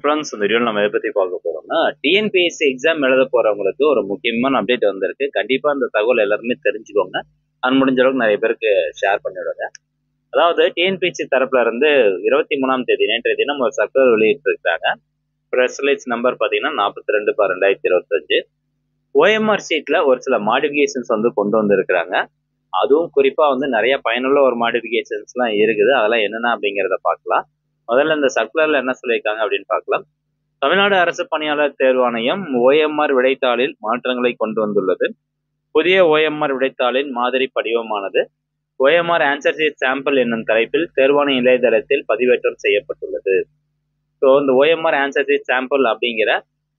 Friends, இந்த வீடியோவில் நம்ம எதை பற்றி பார்க்க போகிறோம்னா டிஎன்பிஎஸ்சி எக்ஸாம் எழுத போகிறவங்களுக்கு ஒரு முக்கியமான அப்டேட் வந்திருக்கு. கண்டிப்பாக அந்த தகவல் எல்லாருமே தெரிஞ்சுக்கோங்க. அது முடிஞ்ச அளவுக்கு நிறைய பேருக்கு ஷேர் பண்ணிவிடுங்க. அதாவது டிஎன்பிஎஸ்சி தரப்புல இருந்து 23ஆம் தேதி நேற்றைய தினம் ஒரு சர்க்குலர் வெளியிட்டிருக்காங்க. ப்ரெஸ் ரிலீஸ் நம்பர் பார்த்தீங்கன்னா 42/2025. ஓஎம்ஆர் ஷீட்டில் ஒரு சில மாடிஃபிகேஷன்ஸ் வந்து கொண்டு வந்திருக்கிறாங்க. அதுவும் குறிப்பாக வந்து நிறைய பயனுள்ள ஒரு மாடிஃபிகேஷன்ஸ்லாம் இருக்குது. அதெல்லாம் என்னென்ன அப்படிங்கிறத பார்க்கலாம். முதல்ல இந்த சர்க்குலர்ல என்ன சொல்லியிருக்காங்க அப்படின்னு பார்க்கலாம். தமிழ்நாடு அரசு பணியாளர் தேர்வாணையம் ஓஎம்ஆர் விடைத்தாளில் மாற்றங்களை கொண்டு வந்துள்ளது. புதிய ஓஎம்ஆர் விடைத்தாளின் மாதிரி படிவமானது ஓஎம்ஆர் ஆன்சர் ஷீட் சாம்பிள் என்னும் தலைப்பில் தேர்வாணைய இணையதளத்தில் பதிவேற்றம் செய்யப்பட்டுள்ளது. ஸோ இந்த ஓஎம்ஆர் ஆன்சர் ஷீட் சாம்பிள் அப்படிங்கிற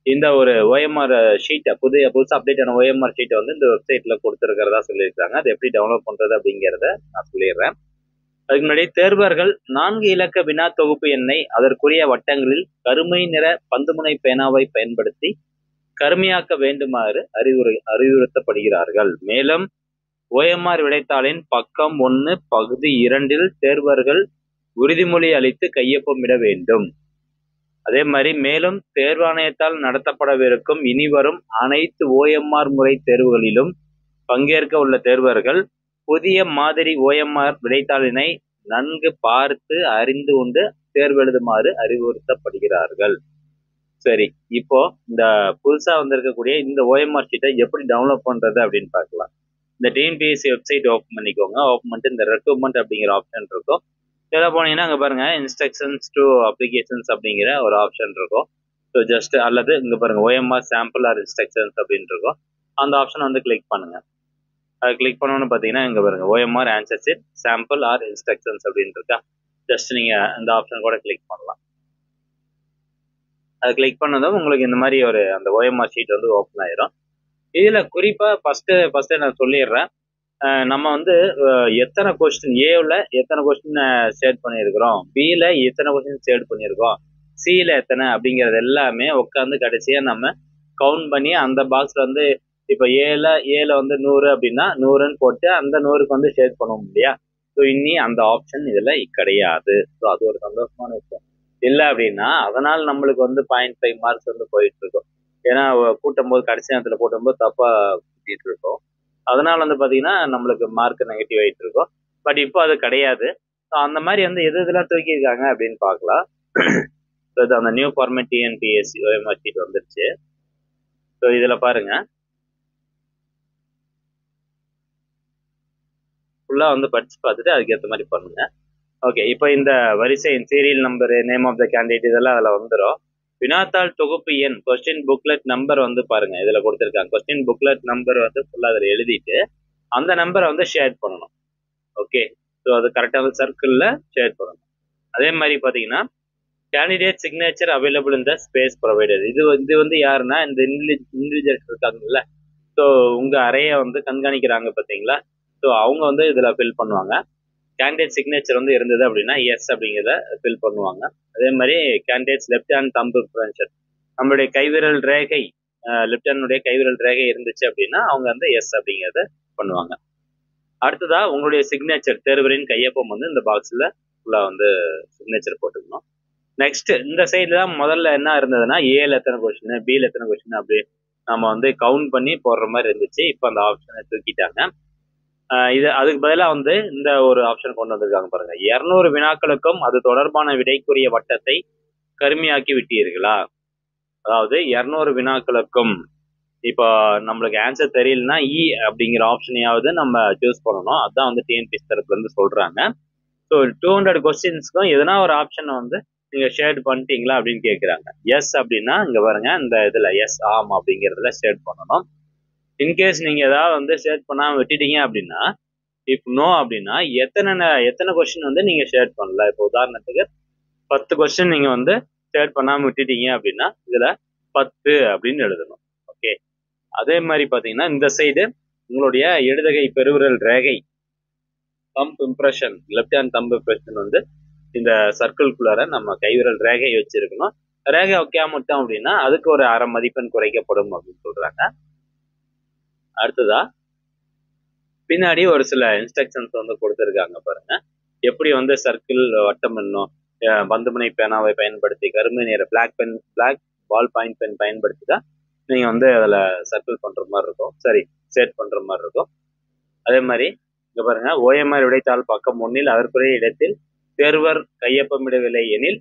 இந்த ஒரு ஓஎம்ஆர் ஷீட்டை புதுசாக அப்டேட் ஆன ஓஎம்ஆர் ஷீட்டை வந்து இந்த வெப்சைட்ல கொடுத்துருக்கிறதா சொல்லியிருக்காங்க. அது எப்படி டவுன்லோட் பண்றது அப்படிங்கிறத நான் சொல்லிடுறேன். அதுக்கு முன்னாடி தேர்வர்கள் 4 இலக்க வினா தொகுப்பு எண்ணை அதற்குரிய வட்டங்களில் கருமை நிற பந்துமுனை பேனாவை பயன்படுத்தி கருமையாக்க வேண்டுமாறு அறிவுறுத்தப்படுகிறார்கள். மேலும் ஓஎம்ஆர் விடைத்தாளின் பக்கம் 1 பகுதி 2 தேர்வர்கள் உறுதிமொழி அளித்து கையொப்பமிட வேண்டும். அதே மாதிரி மேலும் தேர்வாணையத்தால் நடத்தப்படவிருக்கும் இனிவரும் அனைத்து ஓஎம்ஆர் முறை தேர்வுகளிலும் பங்கேற்க உள்ள தேர்வர்கள் புதிய மாதிரி ஓஎம்ஆர் விடைத்தாளினை நன்கு பார்த்து அறிந்து கொண்டு தேர்வெழுதுமாறு அறிவுறுத்தப்படுகிறார்கள். சரி, இப்போ இந்த புதுசா வந்திருக்கக்கூடிய இந்த ஓஎம்ஆர் ஷீட்டை எப்படி டவுன்லோட் பண்றது அப்படின்னு பார்க்கலாம். இந்த டிஎன்பிஎஸ்சி வெப்சைட் ஓப்பன் பண்ணிக்கோங்க. ஓப்பன் பண்ணிட்டு இந்த ரெக்ரூட்மெண்ட் அப்படிங்கிற ஆப்ஷன் இருக்கும். இதில் போனீங்கன்னா அங்கே பாருங்க இன்ஸ்ட்ரக்ஷன்ஸ் டு அப்ளிகேஷன்ஸ் அப்படிங்கிற ஒரு ஆப்ஷன் இருக்கும். ஸோ ஜஸ்ட் அல்லது இங்கே பாருங்க ஓஎம்ஆர் சாம்பிள் ஆர் இன்ஸ்ட்ரக்ஷன்ஸ் அப்படின்னு இருக்கும். அந்த ஆப்ஷன் வந்து கிளிக் பண்ணுங்க. அது கிளிக் பண்ணணும்னு பார்த்தீங்கன்னா இங்கே பாருங்க OMR answer sheet sample or instructions அப்படின்னு இருக்கா. ஜஸ்ட் நீங்கள் இந்த ஆப்ஷன் கூட கிளிக் பண்ணலாம். அது கிளிக் பண்ணதும் உங்களுக்கு இந்த மாதிரி ஒரு அந்த ஓஎம்ஆர் ஷீட் வந்து ஓப்பன் ஆயிரும். இதில் குறிப்பாக ஃபர்ஸ்ட் நான் சொல்லிடுறேன். நம்ம வந்து எத்தனை கொஸ்டின் ஏவில் எத்தனை கொஸ்டின் ஷேட் பண்ணியிருக்கிறோம், பியில் எத்தனை கொஸ்டின் ஷேட் பண்ணியிருக்கோம், சியில் எத்தனை அப்படிங்கிறது எல்லாமே உட்காந்து கடைசியாக நம்ம கவுண்ட் பண்ணி அந்த பாக்ஸில் வந்து இப்போ ஏல வந்து 100 அப்படின்னா 100ன்னு போட்டு அந்த 100க்கு வந்து ஷேட் பண்ணுவோம் இல்லையா. ஸோ இனி அந்த ஆப்ஷன் இதில் கிடையாது. ஸோ அது ஒரு சந்தோஷமான விஷயம். இல்லை அப்படின்னா அதனால் நம்மளுக்கு வந்து 0.5 மார்க்ஸ் வந்து போயிட்டு இருக்கும். ஏன்னா கூட்டும் போது கடைசி நேரத்தில் கூட்டும்போது தப்பாக கூட்டிகிட்டு இருக்கோம். அதனால வந்து பார்த்தீங்கன்னா நம்மளுக்கு மார்க் நெகட்டிவ் ஆகிட்டு இருக்கும். பட் இப்போ அது கிடையாது. ஸோ அந்த மாதிரி வந்து எது இதெல்லாம் தூக்கியிருக்காங்க அப்படின்னு பார்க்கலாம். ஸோ அந்த new format TNPSC OMR sheet வந்துருச்சு. ஸோ இதில் பாருங்க ஃபுல்லாக வந்து படிச்சு பார்த்துட்டு அதுக்கேற்ற மாதிரி பண்ணுங்க. ஓகே, இப்போ இந்த வரிசை serial number name of the candidate இதெல்லாம் அதில் வந்துடும். வினாத்தாள் தொகுப்பு எண் கொஸ்டின் புக்லெட் நம்பர் வந்து பாருங்க இதில் கொடுத்துருக்காங்க. கொஸ்டின் புக்லெட் நம்பர் வந்து ஃபுல்லாக அதில் எழுதிட்டு அந்த நம்பரை வந்து ஷேர் பண்ணணும். ஓகே, ஸோ அது கரெக்டான சர்க்கிளில் ஷேர் பண்ணணும். அதே மாதிரி பார்த்தீங்கன்னா கேண்டிடேட் சிக்னேச்சர் அவைலபிள் இந்த ஸ்பேஸ் ப்ரொவைடர். இது வந்து யாருன்னா இந்த இண்டிவிஜுவல்ஸ் இருக்காங்கல்ல. ஸோ உங்கள் அறையை வந்து கண்காணிக்கிறாங்க பார்த்தீங்களா. ஸோ அவங்க வந்து இதில் ஃபில் பண்ணுவாங்க. கேண்டிடேட் சிக்னேச்சர் வந்து இருந்தது அப்படின்னா எஸ் அப்படிங்கிறத ஃபில் பண்ணுவாங்க. அதே மாதிரி candidates left hand thumb impression நம்மளுடைய கைவிரல் ரேகை லெஃப்ட் ஹேண்டுடைய கைவிரல் ரேகை இருந்துச்சு அப்படின்னா அவங்க வந்து எஸ் அப்படிங்கிறத பண்ணுவாங்க. அடுத்ததா உங்களுடைய சிக்னேச்சர் தேர்வரின் கையொப்பம் வந்து இந்த பாக்ஸில் ஃபுல்லாக வந்து சிக்னேச்சர் போட்டுக்கணும். நெக்ஸ்ட் இந்த சைடில் தான் முதல்ல என்ன இருந்ததுன்னா ஏல எத்தனை கொஸ்டின் பியில் எத்தனை கொஸ்டின் அப்படி நம்ம வந்து கவுண்ட் பண்ணி போடுற மாதிரி இருந்துச்சு. இப்போ அந்த ஆப்ஷனை தூக்கிட்டாங்க. இது அதுக்கு பதிலாக வந்து இந்த ஒரு ஆப்ஷன் கொண்டு வந்திருக்காங்க பாருங்க. 200 வினாக்களுக்கும் அது தொடர்பான விடைக்குரிய வட்டத்தை கருமையாக்கி விட்டீர்களா. அதாவது 200 வினாக்களுக்கும் இப்போ நம்மளுக்கு ஆன்சர் தெரியலன்னா அப்படிங்கிற ஆப்ஷனையாவது நம்ம சூஸ் பண்ணணும். அதுதான் வந்து டிஎன்பிஎஸ்சி தரப்புல இருந்து சொல்றாங்க. ஸோ 200 கொஸ்டின்ஸ்க்கும் எதனா ஒரு ஆப்ஷனை வந்து நீங்க ஷேட் பண்ணிட்டீங்களா அப்படின்னு கேட்குறாங்க. எஸ் அப்படின்னா இங்க பாருங்க இந்த இதுல எஸ் ஆம் அப்படிங்கிறதுல ஷேட் பண்ணணும். இன்கேஸ் நீங்க ஏதாவது வந்து ஷேர் பண்ணாம விட்டுட்டீங்க அப்படின்னா இப் நோ அப்படின்னா எத்தனை கொஸ்டின் வந்து நீங்க ஷேர் பண்ணல. இப்போ உதாரணத்துக்கு 10 கொஸ்டின் நீங்க வந்து ஷேர் பண்ணாம விட்டுட்டீங்க அப்படின்னா இதுல 10 அப்படின்னு எழுதணும். ஓகே, அதே மாதிரி பாத்தீங்கன்னா இந்த சைடு உங்களுடைய இடதுகை பெருவிரல் ரேகை thumb impression left hand thumb impression வந்து இந்த சர்க்கிள்குள்ளார நம்ம கைவிரல் ரேகை வச்சிருக்கணும். ரேகை வைக்காம விட்டோம் அப்படின்னா அதுக்கு ஒரு 1/2 மதிப்பெண் குறைக்கப்படும் அப்படின்னு சொல்றாங்க. அடுத்ததா பின்னாடி ஒரு சில இன்ஸ்ட்ரக்ஷன்ஸ் வந்து கொடுத்துருக்காங்க பாருங்க. எப்படி வந்து சர்க்கிள் வட்டம் என்னும் பந்துமணி பேனாவை பயன்படுத்தி கருமை நிற பிளாக் பால் பாயிண்ட் பென் பயன்படுத்தி தான் நீங்கள் வந்து அதில் சர்க்கிள் பண்ணுற மாதிரி இருக்கும், சரி செட் பண்ணுற மாதிரி இருக்கும். அதே மாதிரி இங்கே பாருங்க, ஓஎம்ஆர் விடைத்தாள் பக்கம் 1 அதற்குரிய இடத்தில் தேர்வர் கையொப்பமிடவில்லை எனில்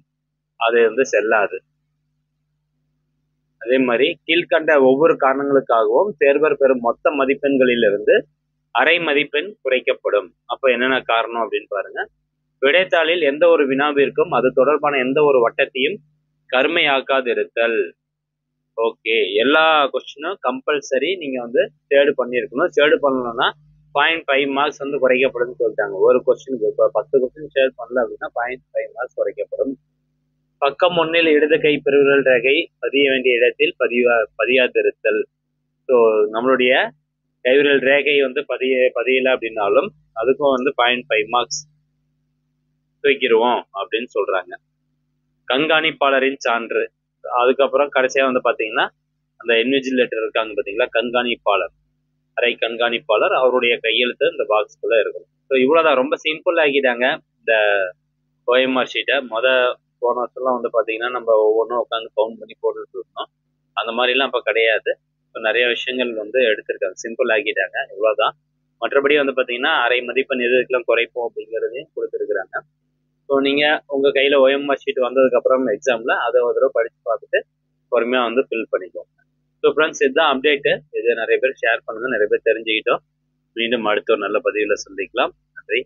அது வந்து செல்லாது. அதே மாதிரி கீழ்கண்ட ஒவ்வொரு காரணங்களுக்காகவும் தேர்வர் பெறும் மொத்த மதிப்பெண்களிலிருந்து அரை மதிப்பெண் குறைக்கப்படும். அப்ப என்னென்ன காரணம் அப்படின்னு பாருங்க. விடைத்தாளில் எந்த ஒரு வினாவிற்கும் அது தொடர்பான எந்த ஒரு வட்டத்தையும் கருமையாக்காது இருத்தல். ஓகே, எல்லா கொஸ்டினும் கம்பல்சரி நீங்க வந்து தேர்டு பண்ணியிருக்கணும். தேர்டு பண்ணணும்னா 0.5 மார்க்ஸ் வந்து குறைக்கப்படும்னு சொல்லிட்டாங்க. ஒரு கொஸ்டினுக்கு இப்போ 10 கொஸ்டின் தேர்ட் பண்ணல அப்படின்னா 0.5 மார்க்ஸ் குறைக்கப்படும். பக்கம் 1 இடது கை பெருவிரல் ரேகை பதிய வேண்டிய இடத்தில் பதியாதிருத்தல். ஸோ நம்மளுடைய கைவிரல் ரேகை வந்து பதியல அப்படின்னாலும் அதுக்கும் வந்து 0.5 மார்க்ஸ் தூக்கிடுவோம் அப்படின்னு சொல்றாங்க. கண்காணிப்பாளரின் சான்று, அதுக்கப்புறம் கடைசியா வந்து பாத்தீங்கன்னா அந்த இன்விஜிலேட்டர் இருக்காங்க பாத்தீங்களா, கண்காணிப்பாளர், அரை கண்காணிப்பாளர், அவருடைய கையெழுத்து இந்த பாக்ஸ்குள்ள இருக்கணும். ஸோ இவ்வளவுதான், ரொம்ப சிம்பிள் ஆக்கிட்டாங்க இந்த ஓஎம்ஆர் ஷீட்டை. போன வருஷம்லாம் வந்து பாத்தீங்கன்னா நம்ம ஒவ்வொன்றும் உட்காந்து கவுண்ட் பண்ணி போட்டுட்டு இருந்தோம். அந்த மாதிரிலாம் இப்போ கிடையாது. இப்போ நிறைய விஷயங்கள் வந்து எடுத்திருக்காங்க, சிம்பிள் ஆக்கிட்டாங்க, இவ்வளவுதான். மற்றபடி வந்து பாத்தீங்கன்னா அரை மதிப்பெண் எதுக்கெல்லாம் குறைப்போம் அப்படிங்கிறதையும் கொடுத்துருக்குறாங்க. ஸோ நீங்க உங்க கையில ஓஎம்ஆர் ஷீட் வந்ததுக்கு அப்புறம் எக்ஸாம்ல அதை ஒரு தடவை படிச்சு பார்த்துட்டு பொறுமையா வந்து ஃபில் பண்ணிக்கோங்க. ஸோ ஃப்ரெண்ட்ஸ், இதுதான் அப்டேட்டு. இது நிறைய பேர் ஷேர் பண்ணுங்க, நிறைய பேர் தெரிஞ்சுக்கிட்டோம். மீண்டும் அடுத்த ஒரு நல்ல பதிவில் சந்திக்கலாம். நன்றி.